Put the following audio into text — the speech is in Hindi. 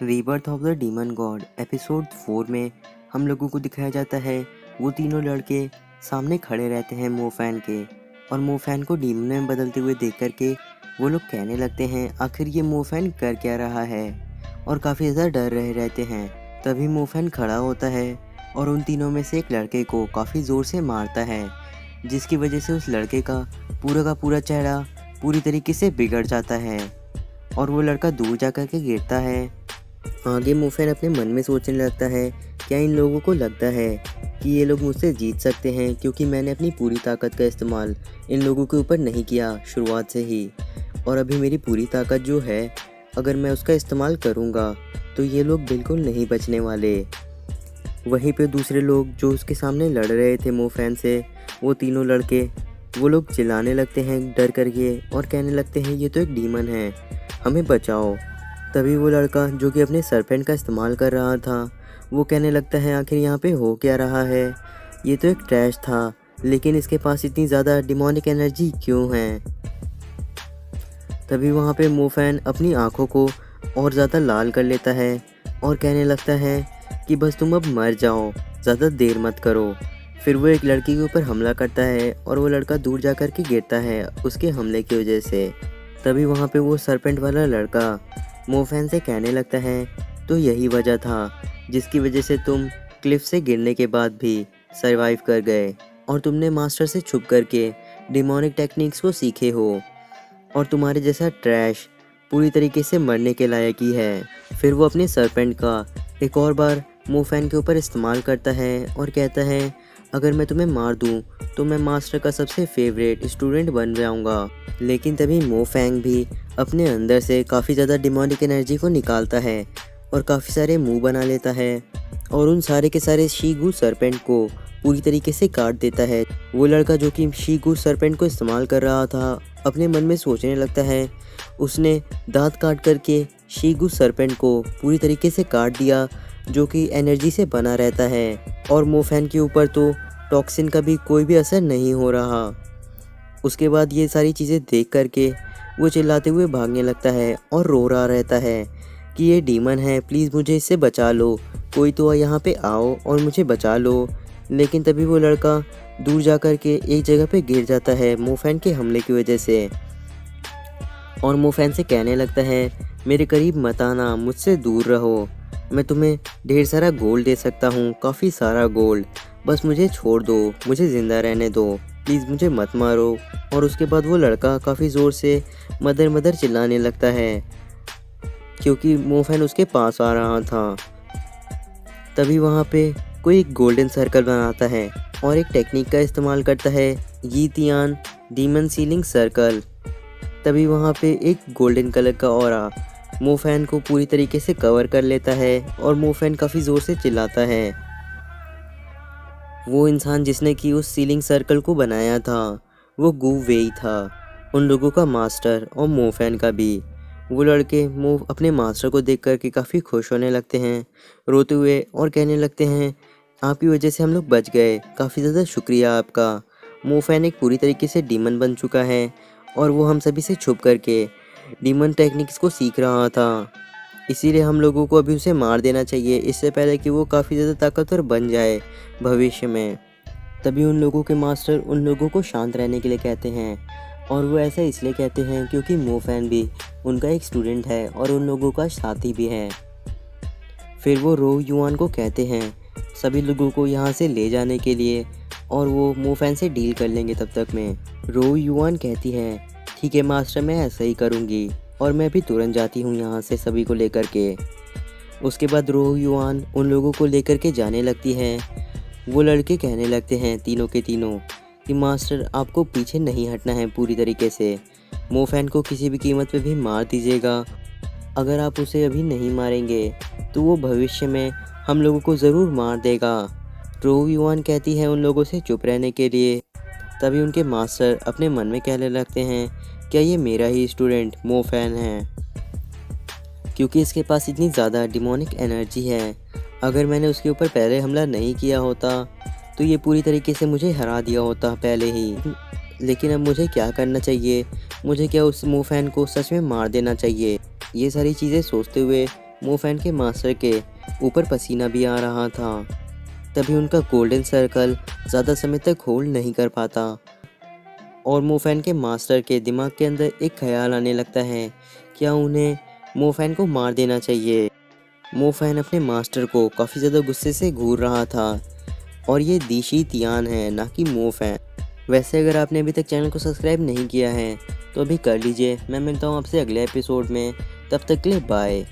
Rebirth of the demon God episode 4 में हम लोगों को दिखाया जाता है वो तीनों लड़के सामने खड़े रहते हैं मोफैन के, और मोफैन को डीमन में बदलते हुए देख कर के वो लोग कहने लगते हैं आखिर ये मोफैन कर क्या रहा है, और काफ़ी ज़्यादा डर रहे रहते हैं। तभी मोफैन खड़ा होता है और उन तीनों में से एक लड़के को काफ़ी ज़ोर से मारता है, जिसकी वजह से उस लड़के का पूरा चेहरा पूरी तरीके से बिगड़ जाता है और वो लड़का दूर जा कर के गिरता है। आगे मोफैन अपने मन में सोचने लगता है क्या इन लोगों को लगता है कि ये लोग मुझसे जीत सकते हैं, क्योंकि मैंने अपनी पूरी ताकत का इस्तेमाल इन लोगों के ऊपर नहीं किया शुरुआत से ही, और अभी मेरी पूरी ताकत जो है अगर मैं उसका इस्तेमाल करूँगा तो ये लोग बिल्कुल नहीं बचने वाले। वहीं पे दूसरे लोग जो उसके सामने लड़ रहे थे मोफैन से, वो तीनों लड़के वो लोग चिल्लाने लगते हैं डर करके और कहने लगते हैं ये तो एक डीमन है, हमें बचाओ। तभी वो लड़का जो कि अपने सरपेंट का इस्तेमाल कर रहा था वो कहने लगता है आखिर यहाँ पे हो क्या रहा है, ये तो एक ट्रैश था, लेकिन इसके पास इतनी ज़्यादा डिमोनिक एनर्जी क्यों है। तभी वहाँ पे मोफैन अपनी आँखों को और ज़्यादा लाल कर लेता है और कहने लगता है कि बस तुम अब मर जाओ, ज़्यादा देर मत करो। फिर वो एक लड़की के ऊपर हमला करता है और वो लड़का दूर जा कर के गिरता है उसके हमले की वजह से। तभी वहाँ पे वो सरपेंट वाला लड़का मोफैन से कहने लगता है तो यही वजह था जिसकी वजह से तुम क्लिफ से गिरने के बाद भी सरवाइव कर गए, और तुमने मास्टर से छुप करके डिमोनिक टेक्निक्स को सीखे हो, और तुम्हारे जैसा ट्रैश पूरी तरीके से मरने के लायक ही है। फिर वो अपने सरपेंट का एक और बार मोफैन के ऊपर इस्तेमाल करता है और कहता है अगर मैं तुम्हें मार दूं तो मैं मास्टर का सबसे फेवरेट स्टूडेंट बन जाऊंगा। लेकिन तभी मोफैंग भी अपने अंदर से काफ़ी ज़्यादा डिमोनिक एनर्जी को निकालता है और काफ़ी सारे मुंह बना लेता है और उन सारे के सारे शीगू सरपेंट को पूरी तरीके से काट देता है। वो लड़का जो कि शीगू सरपेंट को इस्तेमाल कर रहा था अपने मन में सोचने लगता है उसने दांत काट करके शीगू सरपेंट को पूरी तरीके से काट दिया, जो कि एनर्जी से बना रहता है, और मोफैन के ऊपर तो टॉक्सिन का भी कोई भी असर नहीं हो रहा। उसके बाद ये सारी चीज़ें देख करके वो चिल्लाते हुए भागने लगता है और रो रहा रहता है कि ये डीमन है, प्लीज़ मुझे इससे बचा लो, कोई तो यहाँ पे आओ और मुझे बचा लो। लेकिन तभी वो लड़का दूर जा कर के एक जगह पे गिर जाता है मोफैन के हमले की वजह से, और मोफैन से कहने लगता है मेरे करीब मत आना, मुझसे दूर रहो, मैं तुम्हें ढेर सारा गोल्ड दे सकता हूँ, काफ़ी सारा गोल्ड, बस मुझे छोड़ दो, मुझे ज़िंदा रहने दो, प्लीज़ मुझे मत मारो। और उसके बाद वो लड़का काफ़ी ज़ोर से मदर मदर चिल्लाने लगता है क्योंकि मोफैन उसके पास आ रहा था। तभी वहाँ पे कोई एक गोल्डन सर्कल बनाता है और एक टेक्निक का इस्तेमाल करता है, यीतियान डीमन सीलिंग सर्कल। तभी वहाँ पे एक गोल्डन कलर का ऑरा मोफैन को पूरी तरीके से कवर कर लेता है और मोफैन काफ़ी ज़ोर से चिल्लाता है। वो इंसान जिसने कि उस सीलिंग सर्कल को बनाया था वो गू वेई था, उन लोगों का मास्टर और मोफैन का भी। वो लड़के अपने मास्टर को देख कर के काफ़ी खुश होने लगते हैं रोते हुए और कहने लगते हैं आपकी वजह से हम लोग बच गए, काफ़ी ज़्यादा शुक्रिया आपका। मोफैन एक पूरी तरीके से डीमन बन चुका है और वो हम सभी से छुप करके डीमन टेक्निक्स को सीख रहा था, इसीलिए हम लोगों को अभी उसे मार देना चाहिए इससे पहले कि वो काफ़ी ज़्यादा ताकतवर बन जाए भविष्य में। तभी उन लोगों के मास्टर उन लोगों को शांत रहने के लिए कहते हैं, और वो ऐसा इसलिए कहते हैं क्योंकि मोफैन भी उनका एक स्टूडेंट है और उन लोगों का साथी भी है। फिर वो रो युआन को कहते हैं सभी लोगों को यहाँ से ले जाने के लिए, और वो मोफैन से डील कर लेंगे तब तक में। रो युआन कहती है ठीक है मास्टर, मैं ऐसा ही करूँगी, और मैं भी तुरंत जाती हूँ यहाँ से सभी को लेकर के। उसके बाद रो युआन उन लोगों को लेकर के जाने लगती है। वो लड़के कहने लगते हैं तीनों के तीनों कि मास्टर आपको पीछे नहीं हटना है पूरी तरीके से, मोफैन को किसी भी कीमत पे भी मार दीजिएगा, अगर आप उसे अभी नहीं मारेंगे तो वो भविष्य में हम लोगों को ज़रूर मार देगा। रो युआन कहती है उन लोगों से चुप रहने के लिए। तभी उनके मास्टर अपने मन में कहने लगते हैं क्या ये मेरा ही स्टूडेंट मोफैन है, क्योंकि इसके पास इतनी ज़्यादा डिमोनिक एनर्जी है, अगर मैंने उसके ऊपर पहले हमला नहीं किया होता तो ये पूरी तरीके से मुझे हरा दिया होता पहले ही। लेकिन अब मुझे क्या करना चाहिए, मुझे क्या उस मोफैन को सच में मार देना चाहिए। ये सारी चीज़ें सोचते हुए मोफैन के मास्टर के ऊपर पसीना भी आ रहा था। तभी उनका गोल्डन सर्कल ज़्यादा समय तक होल्ड नहीं कर पाता और मोफैन के मास्टर के दिमाग के अंदर एक ख्याल आने लगता है, क्या उन्हें मोफैन को मार देना चाहिए। मोफैन अपने मास्टर को काफ़ी ज़्यादा गुस्से से घूर रहा था और ये दीशी तियान है, ना कि मोफैन। वैसे अगर आपने अभी तक चैनल को सब्सक्राइब नहीं किया है तो अभी कर लीजिए। मैं मिलता हूँ आपसे अगले एपिसोड में, तब तक के लिए बाय।